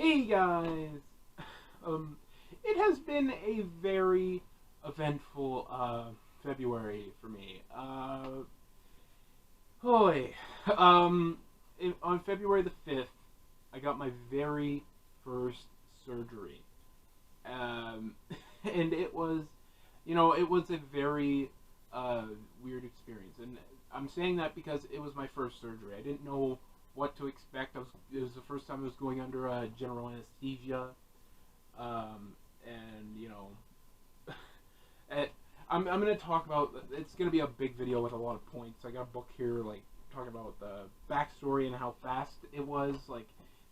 Hey guys! It has been a very eventful February for me. Boy, on February the 5th, I got my very first surgery. Um, and it was a very weird experience. And I'm saying that because it was my first surgery. I didn't know what to expect. It was the first time I was going under general anesthesia, and it, I'm gonna talk about. It's gonna be a big video with a lot of points. I got a book here, like talking about the backstory and how fast it was. Like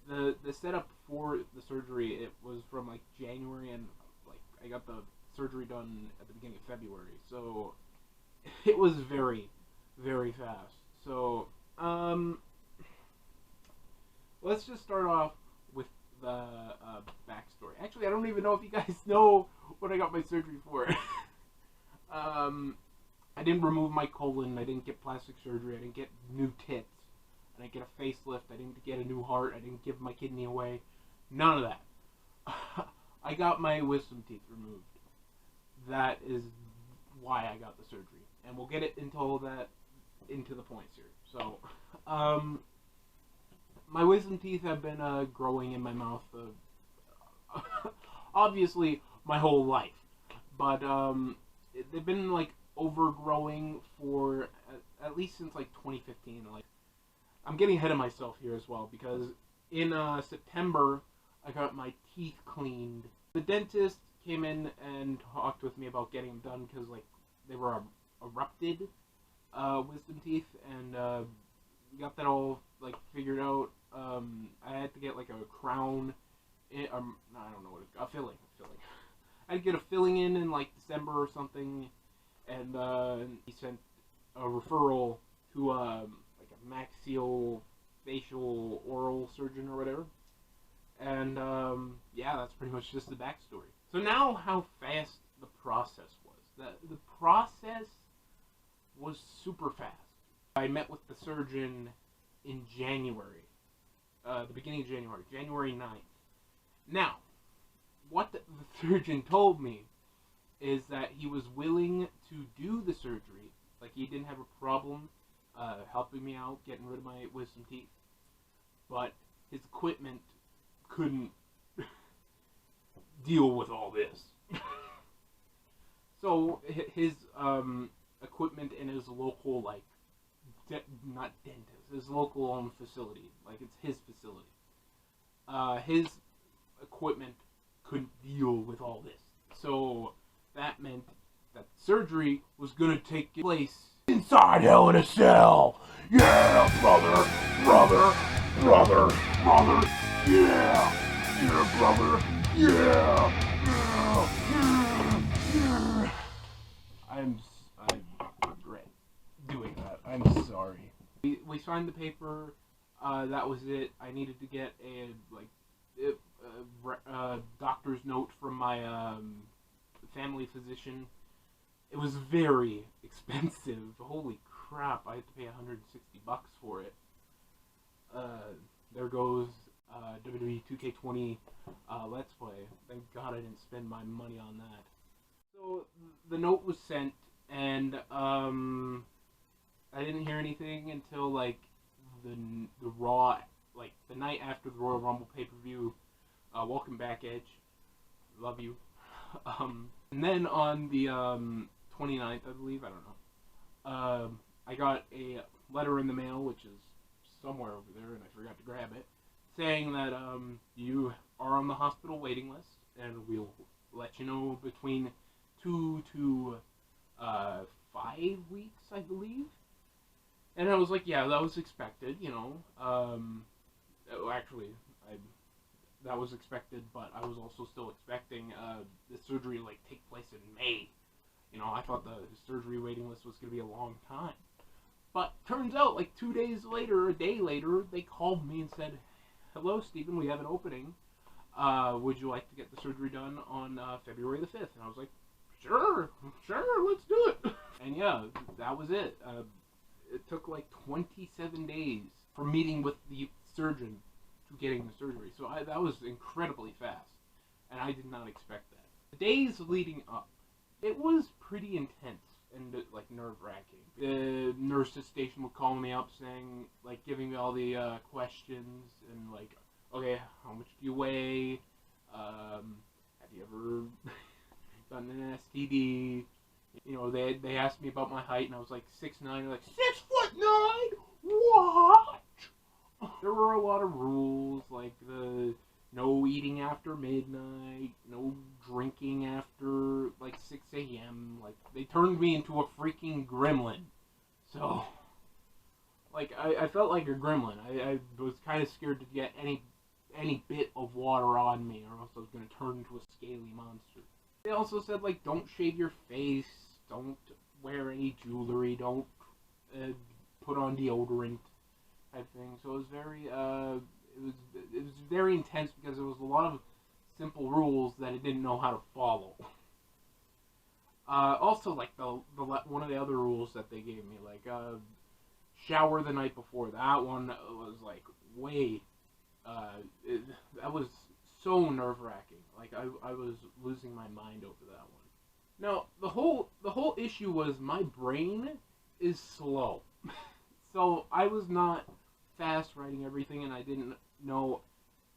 the setup for the surgery, it was from like January, and like I got the surgery done at the beginning of February, so it was very, very fast. So let's just start off with the backstory. Actually, I don't even know if you guys know what I got my surgery for. I didn't remove my colon. I didn't get plastic surgery. I didn't get new tits. I didn't get a facelift. I didn't get a new heart. I didn't give my kidney away. None of that. I got my wisdom teeth removed. That is why I got the surgery, and we'll get it into the points here. So, my wisdom teeth have been growing in my mouth, obviously my whole life, but they've been like overgrowing for at least since like 2015. Like, I'm getting ahead of myself here as well because in September I got my teeth cleaned. The dentist came in and talked with me about getting them done because like they were erupted wisdom teeth, and got that all like figured out. I had to get like a crown. I don't know what a filling. I had to get a filling in like December or something, and he sent a referral to like a maxillofacial oral surgeon or whatever. And yeah, that's pretty much just the backstory. So now, how fast the process was. The process was super fast. I met with the surgeon in January, the beginning of January, January 9th. Now, what the surgeon told me is that he was willing to do the surgery. Like, he didn't have a problem helping me out, getting rid of my wisdom teeth, but his equipment couldn't deal with all this. So his equipment in his local, like, not dentist, his local facility, like it's his facility, his equipment couldn't deal with all this. So that meant that surgery was gonna take place inside Hell in a Cell. Yeah, brother, yeah, brother, yeah. I regret doing that. I'm sorry. We signed the paper. That was it. I needed to get a doctor's note from my family physician. It was very expensive. Holy crap! I had to pay $160 for it. There goes WWE 2K20 Let's Play. Thank God I didn't spend my money on that. So the note was sent, and I didn't hear anything until like the Raw, like the night after the Royal Rumble pay-per-view. Welcome back, Edge. Love you. And then on the 29th, I believe, I don't know, I got a letter in the mail, which is somewhere over there, and I forgot to grab it, saying that you are on the hospital waiting list, and we'll let you know between 2 to 5 weeks, I believe. And I was like, yeah, that was expected, actually, that was expected, but I was also still expecting the surgery to like take place in May. I thought the surgery waiting list was going to be a long time. But turns out, like 2 days later, a day later, they called me and said, hello, Stephen, we have an opening. Would you like to get the surgery done on February the 5th? And I was like, sure, let's do it. And yeah, that was it. It took like 27 days for meeting with the surgeon to getting the surgery. So that was incredibly fast, and I did not expect that. The days leading up, it was pretty intense and like nerve-wracking. The nurse at the station would call me up saying, like, giving me all the questions and like, okay, how much do you weigh? Have you ever gotten an STD? You know, they asked me about my height, and I was like 6'9". They're like, 6'9"? What? There were a lot of rules, like the no eating after midnight, no drinking after like 6 a.m. Like, they turned me into a freaking gremlin. So, like, I felt like a gremlin. I was kind of scared to get any bit of water on me, or else I was going to turn into a scaly monster. They also said, like, don't shave your face, don't wear any jewelry, don't put on deodorant, type thing. So it was very, it was very intense because there was a lot of simple rules that I didn't know how to follow. Also, like, one of the other rules that they gave me, like, shower the night before. That one was, like, way, that was so nerve-wracking. Like, I was losing my mind over that one. Now, the whole issue was my brain is slow. So I was not fast writing everything, and I didn't know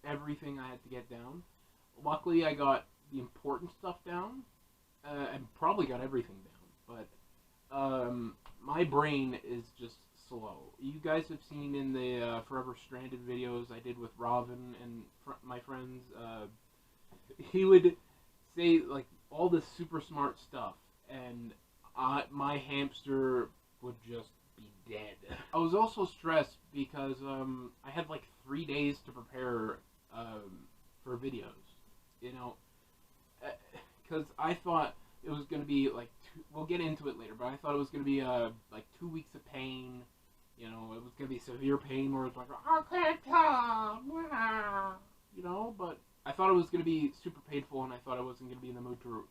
everything I had to get down. Luckily, I got the important stuff down, and probably got everything down, but my brain is just slow. You guys have seen in the Forever Stranded videos I did with Robin and my friends, he would say, like, all this super smart stuff, and my hamster would just be dead. I was also stressed because I had like 3 days to prepare for videos, you know, because I thought it was going to be like, we'll get into it later, but I thought it was going to be like 2 weeks of pain. You know, it was going to be severe pain where it's like, I can't talk, you know, but I thought it was going to be super painful, and I thought I wasn't going to be in the mood to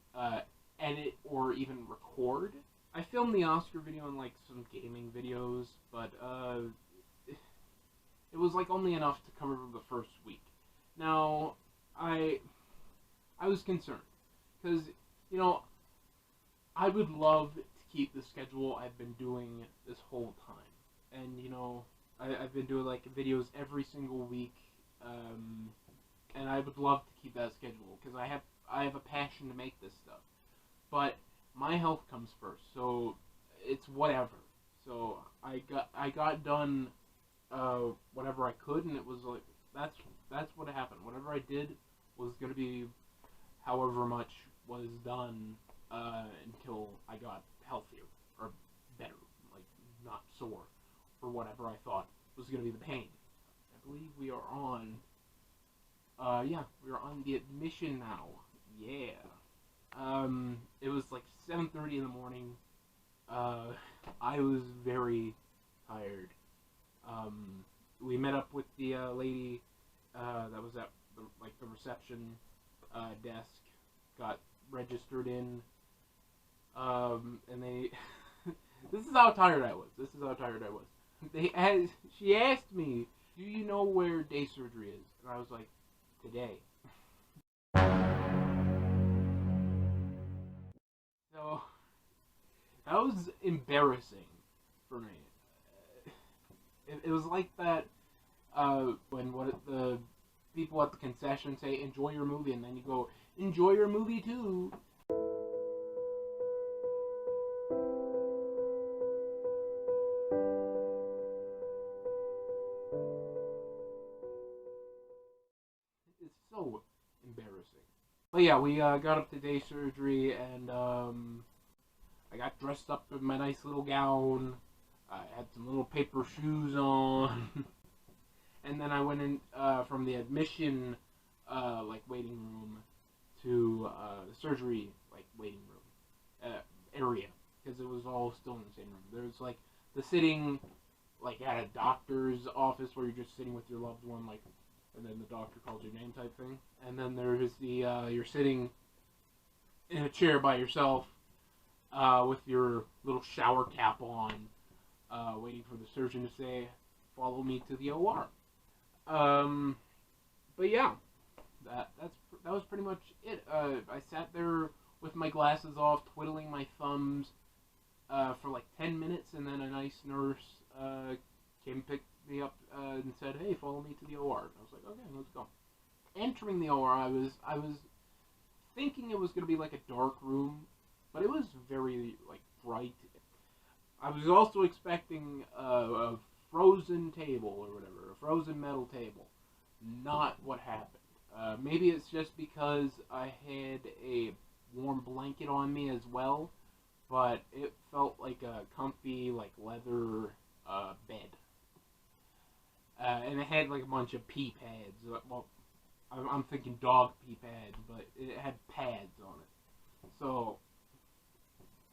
edit or even record. I filmed the Oscar video and like some gaming videos, but it was like only enough to cover the first week. Now, I was concerned, because, you know, I would love to keep the schedule I've been doing this whole time. And, you know, I've been doing, like, videos every single week, and I would love to keep that schedule, because I have a passion to make this stuff. But my health comes first, so it's whatever. So I got done whatever I could, and it was like, that's what happened. Whatever I did was going to be however much was done until I got healthier, or better, like, not sore, or whatever I thought was going to be the pain. I believe we are on, yeah, we are on the admission now. Yeah. It was like 7:30 in the morning. I was very tired. We met up with the lady that was at the reception desk, got registered in, and they. This is how tired I was. She asked me, "Do you know where day surgery is?" And I was like, "Today." So that was embarrassing for me. It was like that when the people at the concession say, "Enjoy your movie," and then you go, "Enjoy your movie too." It's so embarrassing. But yeah, we got up to day surgery, and I got dressed up in my nice little gown. I had some little paper shoes on. And then I went in from the admission like waiting room to the surgery like waiting room area, because it was all still in the same room. There's like the sitting like at a doctor's office where you're just sitting with your loved one, like, and then the doctor calls your name type thing. And then there is the you're sitting in a chair by yourself with your little shower cap on, waiting for the surgeon to say, "Follow me to the OR." But yeah, that was pretty much it. I sat there with my glasses off, twiddling my thumbs for like 10 minutes, and then a nice nurse came and picked me up and said, "Hey, follow me to the OR." And I was like, "Okay, let's go." Entering the OR, I was thinking it was going to be like a dark room, but it was very like bright. I was also expecting a frozen table or whatever, a frozen metal table. Not what happened. Maybe it's just because I had a warm blanket on me as well, but it felt like a comfy, like leather bed, and it had like a bunch of pee pads. Well, I'm thinking dog pee pads, but it had pads on it. So,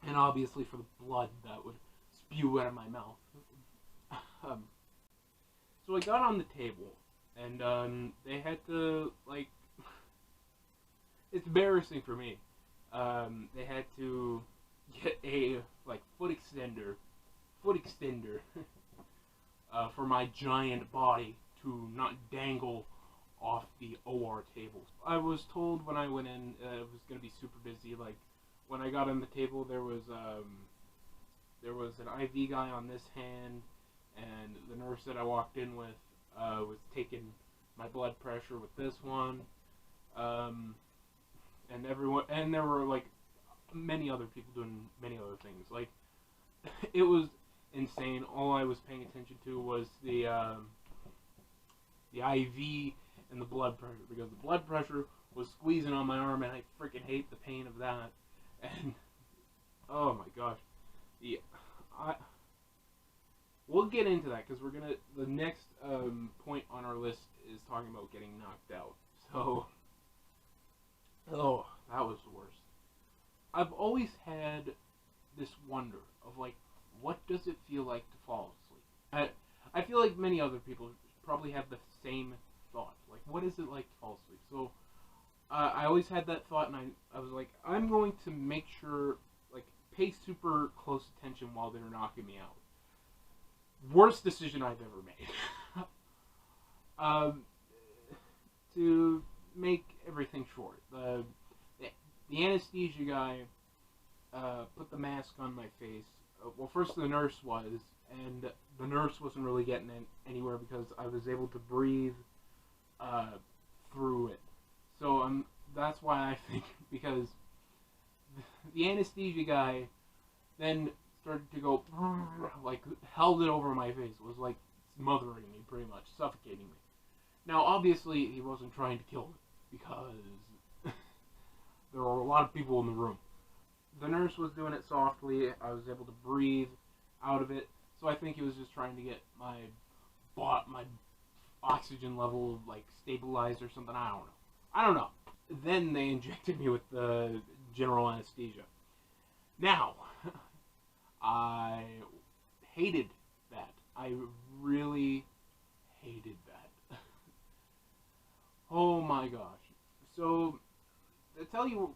and obviously for the blood that would spew out of my mouth. So I got on the table, and they had to, like, it's embarrassing for me. They had to get a, like, foot extender, for my giant body to not dangle off the OR table. I was told when I went in it was going to be super busy. Like, when I got on the table, there was an IV guy on this hand, and the nurse that I walked in with was taking my blood pressure with this one, and there were like many other people doing many other things. Like, it was insane. All I was paying attention to was the IV and the blood pressure, because the blood pressure was squeezing on my arm, and I freaking hate the pain of that. And oh my gosh, we'll get into that, because the next point on our list is talking about getting knocked out. So, oh, that was the worst. I've always had this wonder of, like, what does it feel like to fall asleep? I feel like many other people probably have the same thought. Like, what is it like to fall asleep? So, I always had that thought, and I was like, I'm going to make sure, like, pay super close attention while they're knocking me out. Worst decision I've ever made. To make everything short, the anesthesia guy put the mask on my face. Well, first the nurse was, and the nurse wasn't really getting anywhere because I was able to breathe through it. So that's why I think, because the anesthesia guy then started to go, like, held it over my face. It was like smothering me, pretty much, suffocating me. Now, obviously, he wasn't trying to kill me, because there were a lot of people in the room. The nurse was doing it softly. I was able to breathe out of it. So I think he was just trying to get my oxygen level, like, stabilized or something. I don't know. Then they injected me with the general anesthesia. Now, I hated that. I really hated that. Oh my gosh. So, to tell you,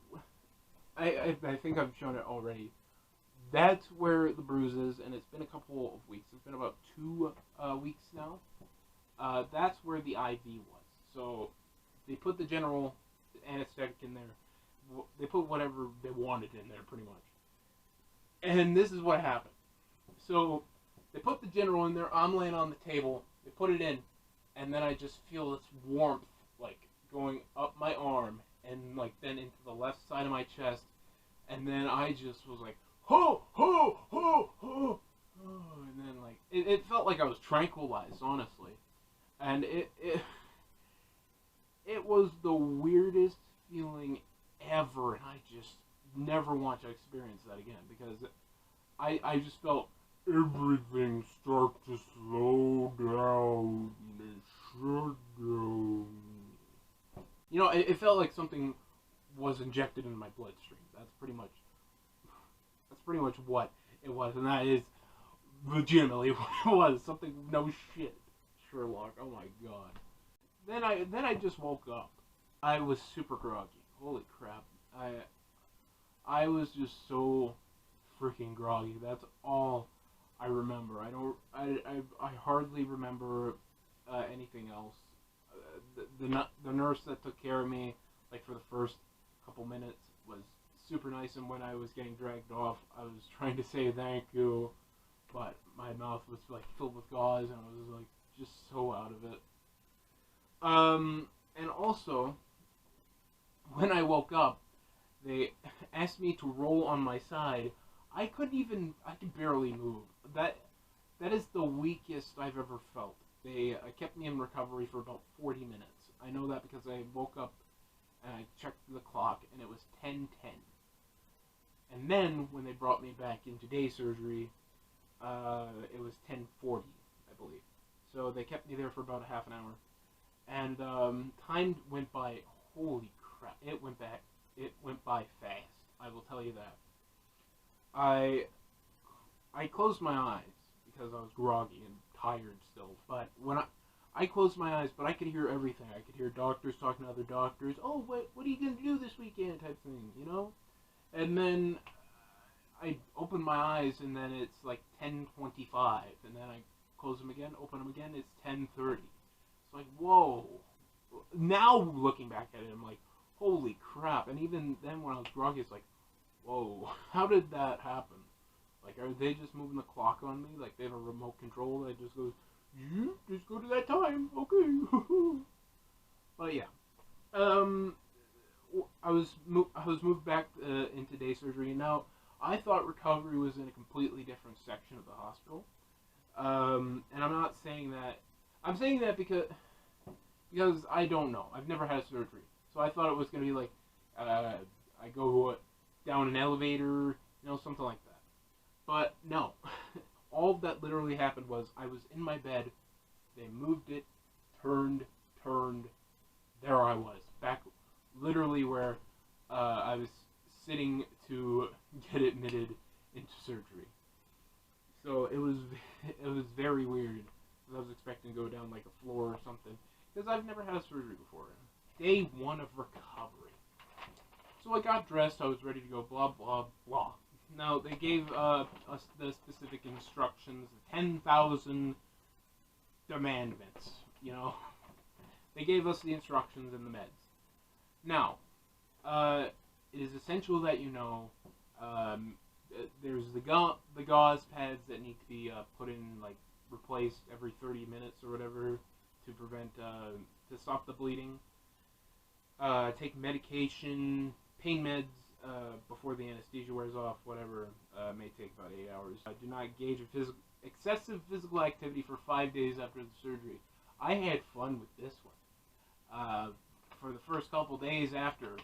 I think I've shown it already. That's where the bruise is, and it's been a couple of weeks. It's been about 2 weeks now. That's where the IV was. So, they put the general anesthetic in there. They put whatever they wanted in there, pretty much. And this is what happened. So, they put the general in there. I'm laying on the table. They put it in. And then I just feel this warmth, like, going up my arm. And, like, then into the left side of my chest. And then I just was like, ho, ho, ho, ho. And then, like, it felt like I was tranquilized, honestly. And it was the weirdest feeling ever. And I just never want to experience that again. Because I just felt everything start to slow down. It should go. You know, it felt like something was injected into my bloodstream. That's pretty much what it was, and that is legitimately what it was. Something, no shit, Sherlock. Oh my god. Then I just woke up. I was super groggy. Holy crap. I was just so freaking groggy. That's all I remember. I hardly remember anything else. the nurse that took care of me, like for the first couple minutes, was super nice. And when I was getting dragged off, I was trying to say thank you, but my mouth was like filled with gauze, and I was like just so out of it. And also, when I woke up, they asked me to roll on my side. I could barely move. That is the weakest I've ever felt. They kept me in recovery for about 40 minutes. I know that because I woke up and I checked the clock and it was 10:10. And then when they brought me back into day surgery, it was 10:40, I believe. So they kept me there for about a half an hour. And time went by. Holy crap! It went by fast. I will tell you that. I closed my eyes because I was groggy and tired still. But when I closed my eyes, but I could hear everything. I could hear doctors talking to other doctors. Oh, what are you gonna do this weekend? Type thing, you know. And then I open my eyes, and then it's like 10:25, and then I close them again, open them again. It's 10:30. It's like, whoa. Now looking back at it, I'm like, holy crap. And even then when I was groggy, it's like, whoa, how did that happen? Like, are they just moving the clock on me? Like, they have a remote control that just goes, you just go to that time, okay. But yeah, I was moved back into day surgery, and now I thought recovery was in a completely different section of the hospital. And I'm not saying that. I'm saying that because I don't know. I've never had surgery, so I thought it was gonna be like I go down an elevator, something like that. But no, all that literally happened was I was in my bed. They moved it, turned. There I was, back literally where I was sitting to get admitted into surgery. So it was very weird. I was expecting to go down like a floor or something, because I've never had a surgery before. Day 1 of recovery. So I got dressed, I was ready to go, blah, blah, blah. Now, they gave us the specific instructions, 10,000 commandments, They gave us the instructions and the meds. Now, it is essential that there's the gauze pads that need to be put in, like, replaced every 30 minutes or whatever to prevent, to stop the bleeding. Take medication, pain meds, before the anesthesia wears off, whatever, may take about 8 hours. Do not engage in excessive physical activity for 5 days after the surgery. I had fun with this one. For the first couple days after,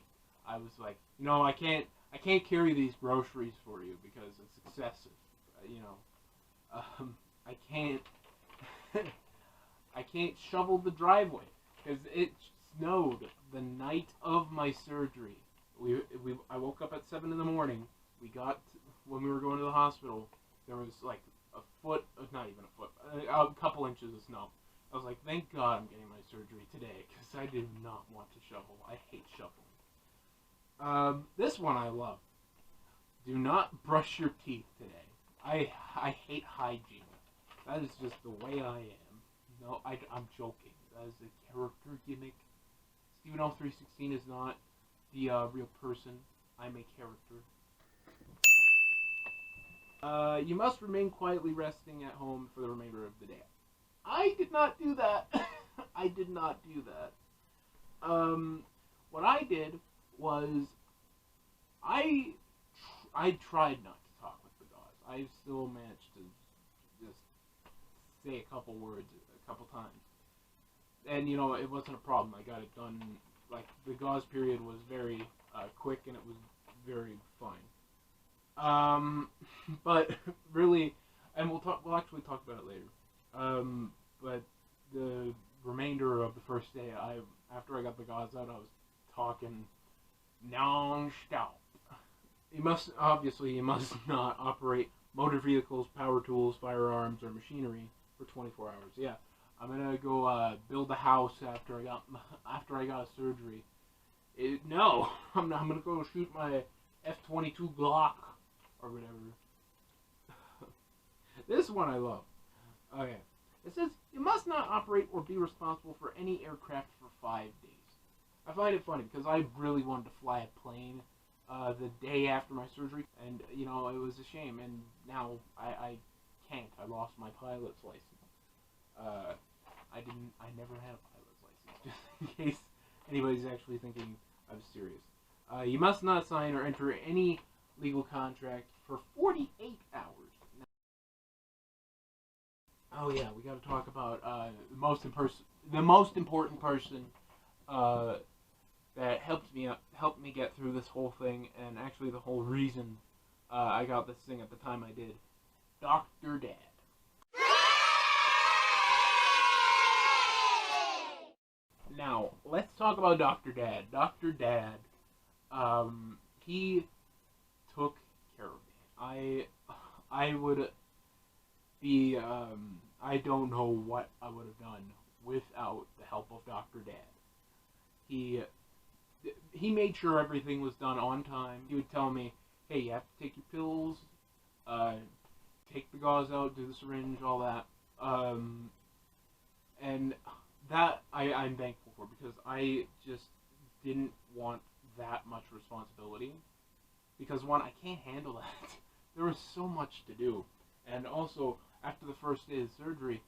I was like, I can't carry these groceries for you because it's excessive, I can't I can't shovel the driveway because it snowed the night of my surgery. I woke up at 7 in the morning. When we were going to the hospital, there was like a foot, not even a foot, a couple inches of snow. I was like, thank God I'm getting my surgery today because I did not want to shovel. I hate shoveling. This one I love. Do not brush your teeth today. I hate hygiene. That is just the way I am. No, I'm joking. That is a character gimmick. Steven L 316 is not the real person. I'm a character. You must remain quietly resting at home for the remainder of the day. I did not do that. I did not do that. What I did was I tried not to talk with the gauze. I still managed to just say a couple words a couple times. And, it wasn't a problem. I got it done. Like, the gauze period was very quick, and it was very fine. But really, and we'll actually talk about it later. But the remainder of the first day, after I got the gauze out, I was talking non-stop. You must not operate motor vehicles, power tools, firearms, or machinery for 24 hours. Yeah, I'm gonna go build a house after I got a surgery. No, I'm gonna go shoot my F-22 Glock or whatever. This one I love. Okay, It says, you must not operate or be responsible for any aircraft for 5 days. I find it funny because I really wanted to fly a plane the day after my surgery, and, you know, it was a shame, and now I can't. I lost my pilot's license. I never had a pilot's license, just in case anybody's actually thinking I'm serious. You must not sign or enter any legal contract for 48 hours. Oh yeah, we got to talk about the most important person that helped me get through this whole thing, and actually the whole reason I got this thing at the time I did. Dr. Dad. Now, let's talk about Dr. Dad. Dr. Dad, he took care of me. I would be, I don't know what I would have done without the help of Dr. Dad. He made sure everything was done on time. He would tell me, hey, you have to take your pills, take the gauze out, do the syringe, all that. And that I'm thankful for, because I just didn't want that much responsibility. Because one, I can't handle that. There was so much to do. And also, after the first day of surgery,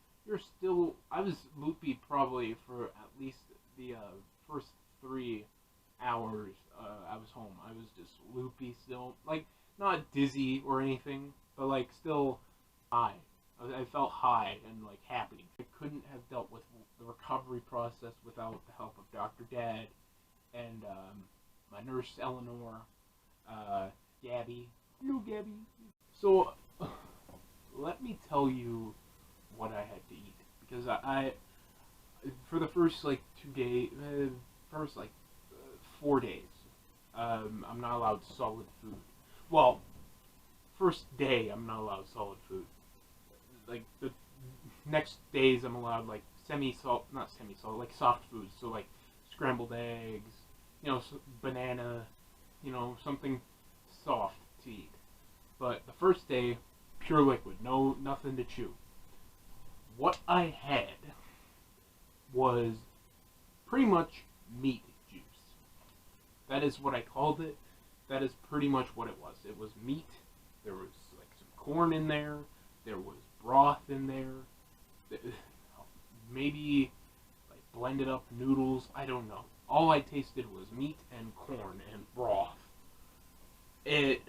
I was loopy probably for at least the first 3 hours I was home. I was just loopy still. Like, not dizzy or anything, but like still high. I felt high and like happy. I couldn't have dealt with the recovery process without the help of Dr. Dad and my nurse Eleanor, Gabby. Hello, Gabby. So, let me tell you what I had to eat, because I for the first like 2 days, first like 4 days, I'm not allowed solid food. Well, first day I'm not allowed solid food. Like the next days I'm allowed like not semi-salt, like soft foods. So like scrambled eggs, you know, banana, you know, something soft to eat. But the first day, pure liquid, nothing to chew. What I had was pretty much meat juice. That is what I called it. That is pretty much what it was. It was meat. There was like some corn in there. There was broth in there. Maybe like blended up noodles. I don't know. All I tasted was meat and corn and broth. It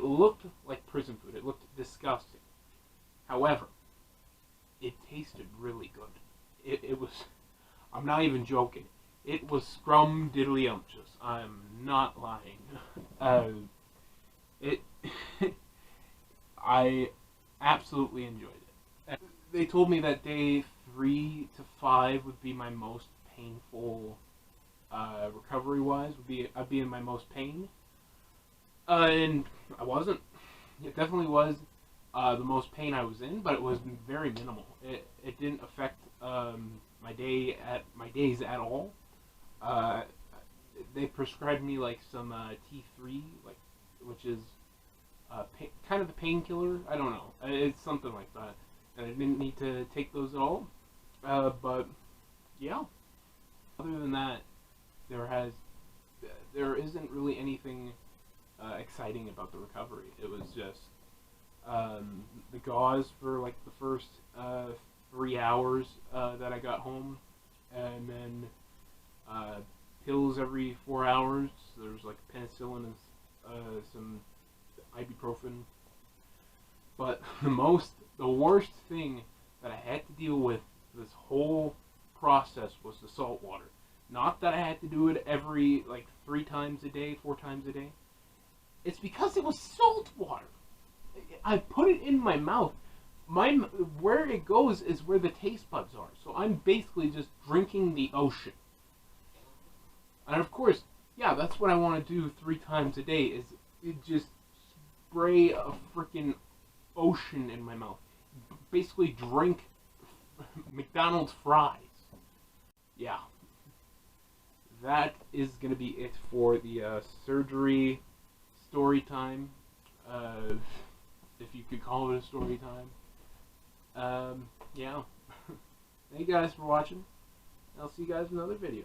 looked like prison food. It looked disgusting. However, it tasted really good. It was, I'm not even joking. It was scrum-diddly-umptious. I'm not lying. I absolutely enjoyed it. They told me that day 3 to 5 would be my most painful, recovery-wise. I'd be in my most pain. And I wasn't. It definitely was the most pain I was in, but it was very minimal. It didn't affect my days at all. They prescribed me like some T3, like, which is kind of the painkiller. I don't know. It's something like that. And I didn't need to take those at all. But yeah. Other than that, there isn't really anything exciting about the recovery. It was just the gauze for like the first 3 hours that I got home, and then pills every 4 hours. There was like penicillin and some ibuprofen. But the worst thing that I had to deal with this whole process was the salt water. Not that I had to do it every like 3 times a day, 4 times a day. It's because it was salt water. I put it in my mouth. Where it goes is where the taste buds are. So I'm basically just drinking the ocean. And of course, yeah, that's what I want to do 3 times a day, is just spray a freaking ocean in my mouth. Basically drink McDonald's fries. Yeah. That is going to be it for the surgery story time. If you could call it a story time. Yeah. Thank you guys for watching. I'll see you guys in another video.